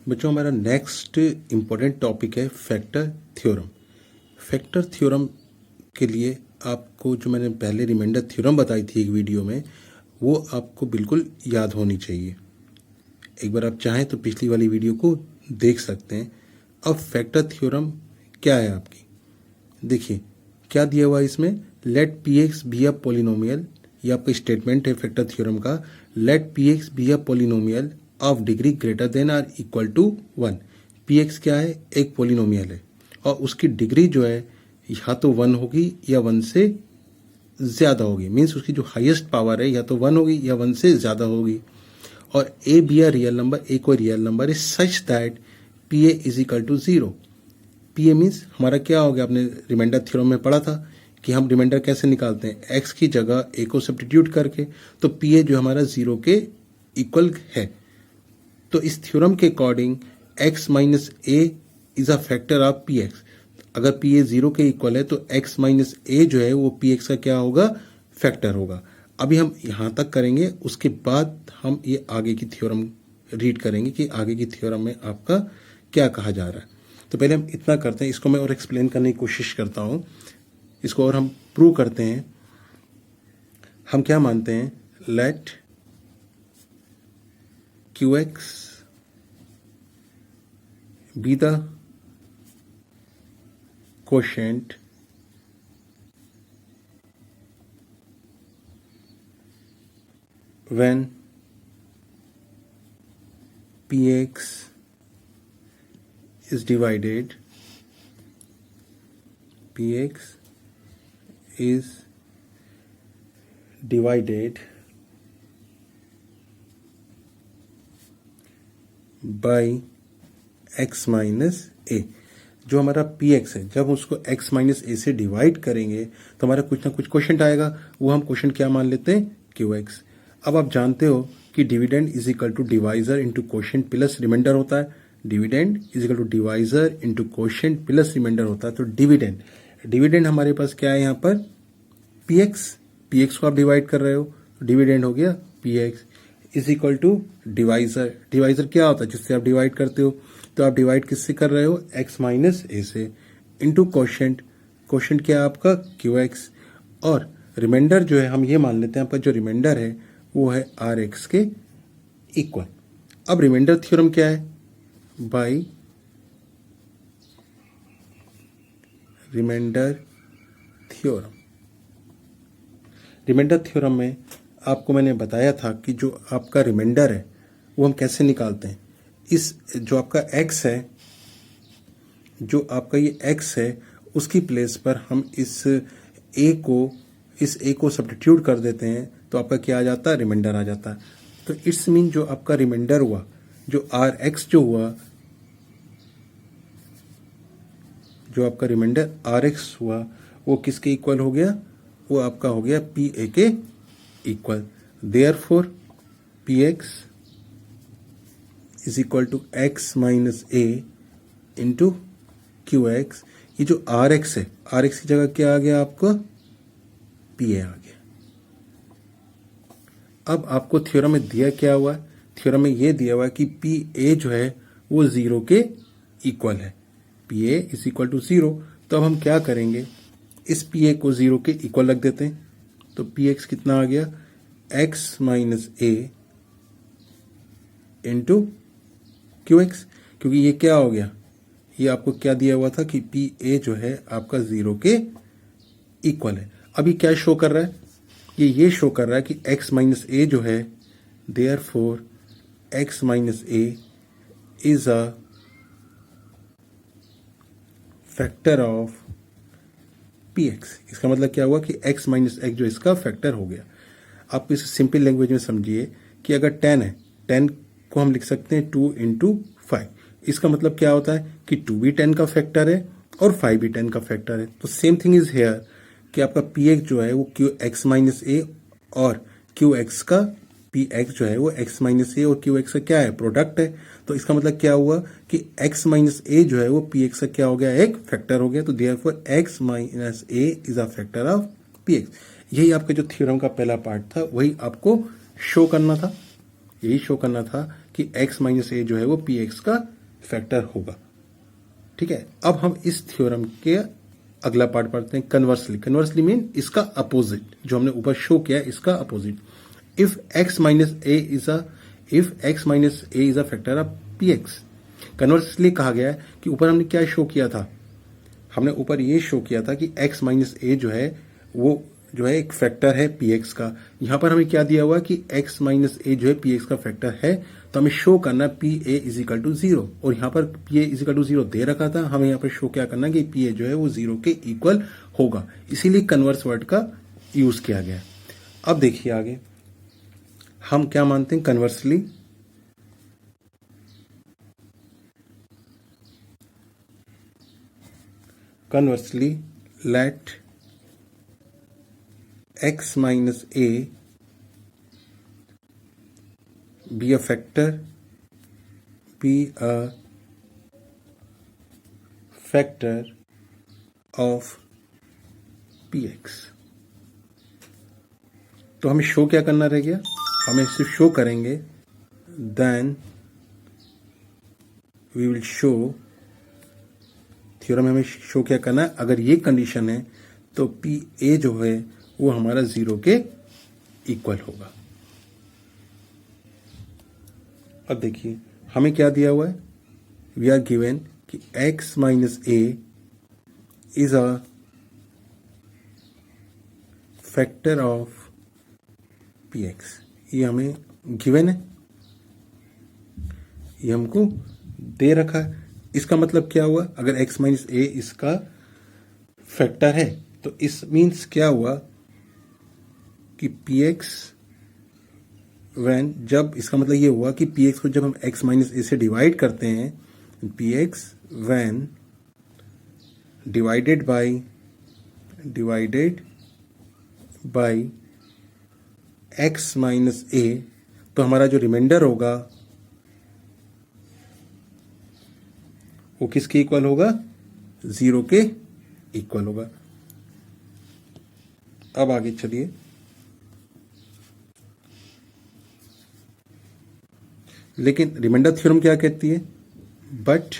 बच्चों हमारा next important topic है फैक्टर थ्योरम। फैक्टर थ्योरम के लिए आपको जो मैंने पहले रिमाइंडर थ्योरम बताई थी एक वीडियो में, वो आपको बिल्कुल याद होनी चाहिए। एक बार आप चाहें तो पिछली वाली वीडियो को देख सकते हैं। अब फैक्टर थ्योरम क्या है आपकी, देखिए क्या दिया हुआ है इसमें, let p x be a polynomial. ये आपका स्टेटमेंट है फैक्टर थ्योरम का। Let p x be a polynomial of degree greater than or equal to 1। P x क्या है, एक पोलिनोमियल है और उसकी डिग्री जो है या तो 1 होगी या 1 से ज़्यादा होगी। मीन्स उसकी जो हाईएस्ट पावर है या तो 1 होगी या 1 से ज़्यादा होगी। और A B a real number, A कोई real number is such that P A is equal to 0। P A means हमारा क्या हो गया, आपने रिमाइंडर थ्योरम में पढ़ा था कि हम रिमाइंडर कैसे निकालते हैं, एक्स की जगह ए को सब्स्टिट्यूट करके। तो पी ए जो हमारा 0 के इक्वल है। तो इस थ्योरम के according x minus A is a factor of P x. अगर पी ए 0 के इक्वल है तो x माइनस ए जो है वो पी एक्स का क्या होगा, फैक्टर होगा। अभी हम यहाँ तक करेंगे, उसके बाद हम ये आगे की थ्योरम रीड करेंगे कि आगे की थ्योरम में आपका क्या कहा जा रहा है। तो पहले हम इतना करते हैं, इसको मैं और एक्सप्लेन करने की कोशिश करता हूँ, इसको और हम प्रूव करते हैं। हम क्या मानते हैं, let Q X be the quotient when px is divided by x minus A. जो हमारा पी एक्स है, जब उसको x माइनस ए से डिवाइड करेंगे तो हमारा कुछ ना कुछ क्वेश्चन आएगा, वो हम क्वेश्चन क्या मान लेते हैं, क्यू एक्स। अब आप जानते हो कि dividend is equal to divisor into quotient plus remainder होता है। Dividend is equal to divisor into quotient plus remainder होता है। तो डिविडेंड हमारे पास क्या है यहाँ पर, पी एक्स को आप डिवाइड कर रहे हो, डिविडेंड हो गया p x is equal to divisor क्या होता है जिससे आप डिवाइड करते हो, तो आप डिवाइड किससे कर रहे हो, x माइनस ए से, इंटू क्वोशिएंट क्या है आपका क्यू एक्स। और रिमाइंडर जो है हम ये मान लेते हैं पर जो रिमाइंडर है वो है आर एक्स के इक्वल। अब रिमाइंडर थ्योरम क्या है, बाई रिमाइंडर थ्योरम में आपको मैंने बताया था कि जो आपका रिमाइंडर है वो हम कैसे निकालते हैं। इस जो आपका x है, जो आपका ये x है, उसकी प्लेस पर हम इस a को सब्स्टिट्यूट कर देते हैं तो आपका क्या आ जाता है, रिमाइंडर आ जाता है। तो इट्स मीन जो आपका रिमाइंडर हुआ, जो आर एक्स जो हुआ, जो आपका रिमाइंडर आर एक्स हुआ वो किसके इक्वल हो गया, वो आपका हो गया पी ए के equal. Therefore p x is equal to x minus a into q x. ये जो आर एक्स है, आर एक्स की जगह क्या आ गया आपका, पी ए आ गया। अब आपको थ्योरम में दिया क्या हुआ है, थ्योरम में ये दिया हुआ है कि पी ए जो है वो 0 के इक्वल है, p A is equal to 0। तो अब हम क्या करेंगे, इस पी ए को 0 के इक्वल रख देते हैं। तो पी एक्स कितना आ गया, x minus a into q x, क्योंकि ये क्या हो गया, ये आपको क्या दिया हुआ था कि पी ए जो है आपका 0 के इक्वल है। अभी क्या शो कर रहा है, ये शो कर रहा है कि x माइनस ए जो है, therefore x minus A is a factor of P x. इसका मतलब क्या हुआ कि x माइनस एक्स जो इसका फैक्टर हो गया। आप इसे सिंपल लैंग्वेज में समझिए कि अगर 10 है, 10 को हम लिख सकते हैं 2 इंटू 5। इसका मतलब क्या होता है कि 2 भी 10 का फैक्टर है और 5 भी 10 का फैक्टर है। तो सेम थिंग इज हेयर कि आपका पी एक्स जो है वो क्यू एक्स माइनस ए और क्यू एक्स का पी एक्स जो है वो एक्स माइनस ए और क्यू एक्स का क्या है, प्रोडक्ट है। तो इसका मतलब क्या हुआ कि एक्स माइनस ए जो है वो पी एक्स का क्या हो गया, एक फैक्टर हो गया। तो therefore x minus A is a factor of P x. यही आपका जो थ्योरम का पहला पार्ट था वही आपको शो करना था, यही शो करना था कि कि x माइनस ए जो है वो px का फैक्टर होगा। ठीक है, अब हम इस थ्योरम के अगला पार्ट पढ़ते हैं, कन्वर्सली। कन्वर्सली मीन इसका अपोजिट, जो हमने ऊपर शो किया है इसका opposite. If x minus A is a factor of px। Conversely कहा गया है कि ऊपर हमने क्या शो किया था, हमने ऊपर ये शो किया था कि x माइनस ए जो है वो जो है एक फैक्टर है px का। यहां पर हमें क्या दिया हुआ कि x माइनस ए जो है px का फैक्टर है, तो हमें शो करना pa इज इक्वल टू 0, और यहां पर pa इज इक्वल टू 0 दे रखा था, हमें यहां पर शो क्या करना कि pa जो है वो 0 के इक्वल होगा, इसीलिए कन्वर्स वर्ड का यूज किया गया। अब देखिए आगे हम क्या मानते हैं conversely. Conversely let x minus a be a factor of px। तो हमें शो क्या करना रह गया, हमें सिर्फ शो करेंगे, then we will show, theorem में हमें शो क्या करना है, अगर ये कंडीशन है तो पी ए जो है वो हमारा 0 के इक्वल होगा। अब देखिए हमें क्या दिया हुआ है, वी आर गिवन कि x minus A is a factor of P x. ये हमें गिवन है, ये हमको दे रखा है। इसका मतलब क्या हुआ, अगर x माइनस ए इसका फैक्टर है तो इस मीन्स क्या हुआ कि px व्हेन, जब इसका मतलब ये हुआ कि px को जब हम x माइनस ए से डिवाइड करते हैं, px when divided by x minus A, तो हमारा जो रिमाइंडर होगा वो किसके इक्वल होगा, 0 के इक्वल होगा। अब आगे चलिए, लेकिन रिमाइंडर थ्योरम क्या कहती है, बट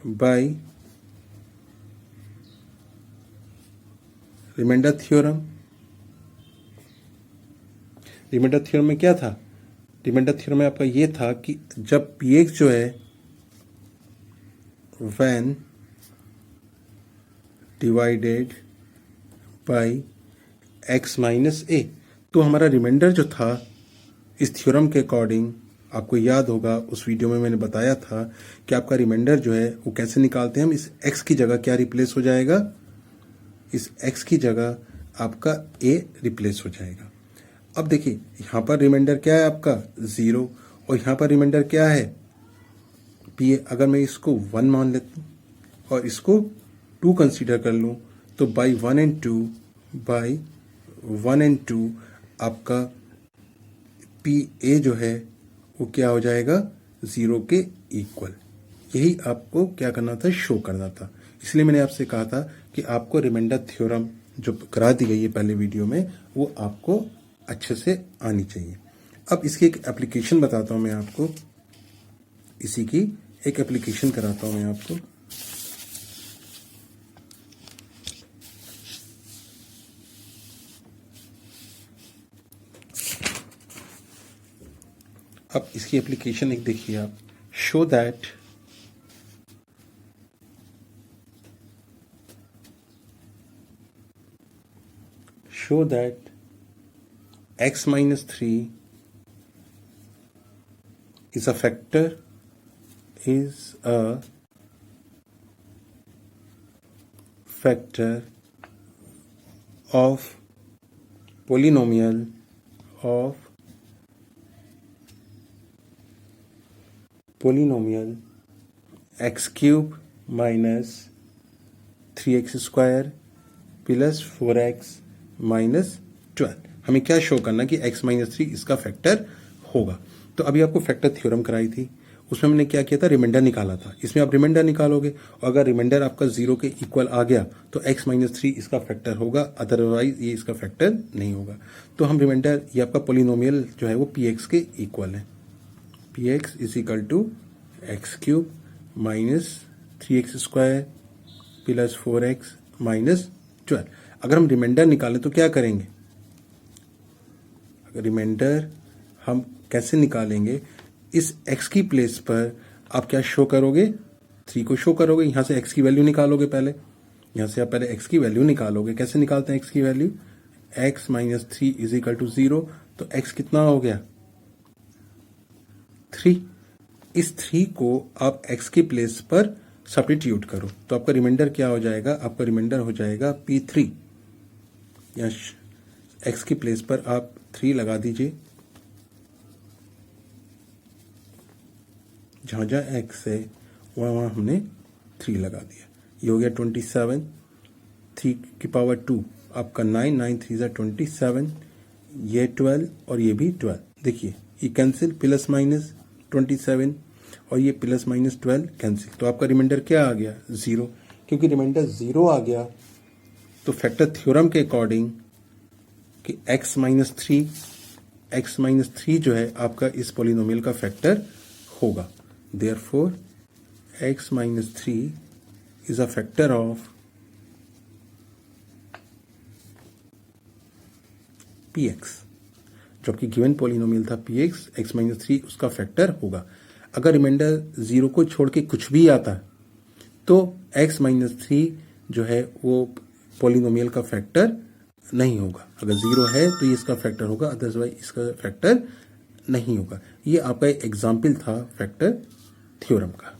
बाय रिमाइंडर थ्योरम में क्या था, रिमाइंडर थ्योरम में आपका ये था कि जब px जो है when divided by x minus A, तो हमारा रिमाइंडर जो था इस थ्योरम के अकॉर्डिंग, आपको याद होगा उस वीडियो में मैंने बताया था कि आपका रिमाइंडर जो है वो कैसे निकालते हैं हम, इस x की जगह क्या रिप्लेस हो जाएगा, इस x की जगह आपका a रिप्लेस हो जाएगा। अब देखिए यहां पर रिमाइंडर क्या है आपका 0, और यहां पर रिमाइंडर क्या है p। अगर मैं इसको 1 मान लेता हूं और इसको 2 कंसीडर कर लूं, तो बाई 1 एंड 2 आपका पी ए जो है वो क्या हो जाएगा, 0 के इक्वल। यही आपको क्या करना था, शो करना था। इसलिए मैंने आपसे कहा था कि आपको रिमाइंडर थ्योरम जो करा दी गई है पहले वीडियो में, वो आपको अच्छे से आनी चाहिए। अब इसकी एक एप्लीकेशन बताता हूं मैं आपको, इसी की एक एप्लीकेशन कराता हूं मैं आपको। अब इसकी एप्लीकेशन एक देखिए आप, show that x minus 3 is a factor of polynomial x cube minus 3x square plus 4x minus 12। हमें क्या शो करना कि x माइनस 3 इसका फैक्टर होगा। तो अभी आपको फैक्टर थ्योरम कराई थी, उसमें मैंने क्या किया था, रिमाइंडर निकाला था। इसमें आप रिमाइंडर निकालोगे और अगर रिमाइंडर आपका 0 के इक्वल आ गया तो x माइनस 3 इसका फैक्टर होगा, अदरवाइज ये इसका फैक्टर नहीं होगा। तो हम रिमाइंडर, ये आपका पोलिनोमियल जो है वो px के इक्वल है। px is equal to x cube minus 3x square plus 4x minus 12। अगर हम रिमाइंडर निकालें तो क्या करेंगे, अगर रिमाइंडर हम कैसे निकालेंगे, इस x की प्लेस पर आप क्या शो करोगे, 3 को शो करोगे, यहां से x की वैल्यू निकालोगे। पहले यहां से आप पहले x की वैल्यू निकालोगे। कैसे निकालते हैं x की value, x minus 3 is equal to 0। तो x कितना हो गया, 3। इस 3 को आप x की प्लेस पर सब्स्टिट्यूट करो तो आपका रिमाइंडर क्या हो जाएगा, आपका रिमाइंडर हो जाएगा p3। या x की प्लेस पर आप 3 लगा दीजिए, जहां जहां x है वहां वहां हमने 3 लगा दिया। ये हो गया 27, 3 की पावर 2 आपका 9, 9 3 जा 27, ये 12 और ये भी 12। देखिए ये कैंसिल, प्लस माइनस 27 और ये प्लस माइनस 12 कैंसिल। तो आपका रिमाइंडर क्या आ गया, 0। क्योंकि रिमाइंडर 0 आ गया तो फैक्टर थ्योरम के अकॉर्डिंग कि x माइनस 3 जो है आपका इस पोलिनोमियल का फैक्टर होगा। Therefore, x minus 3 is a factor of px। जबकि गिवन पॉलिनोमियल था px, x माइनस 3 उसका फैक्टर होगा। अगर रिमाइंडर 0 को छोड़ के कुछ भी आता है तो x माइनस 3 जो है वो पॉलिनोमियल का फैक्टर नहीं होगा। अगर 0 है तो ये इसका फैक्टर होगा, अदरवाइज इसका फैक्टर नहीं होगा। ये आपका एक एग्जाम्पल था फैक्टर थ्योरम का।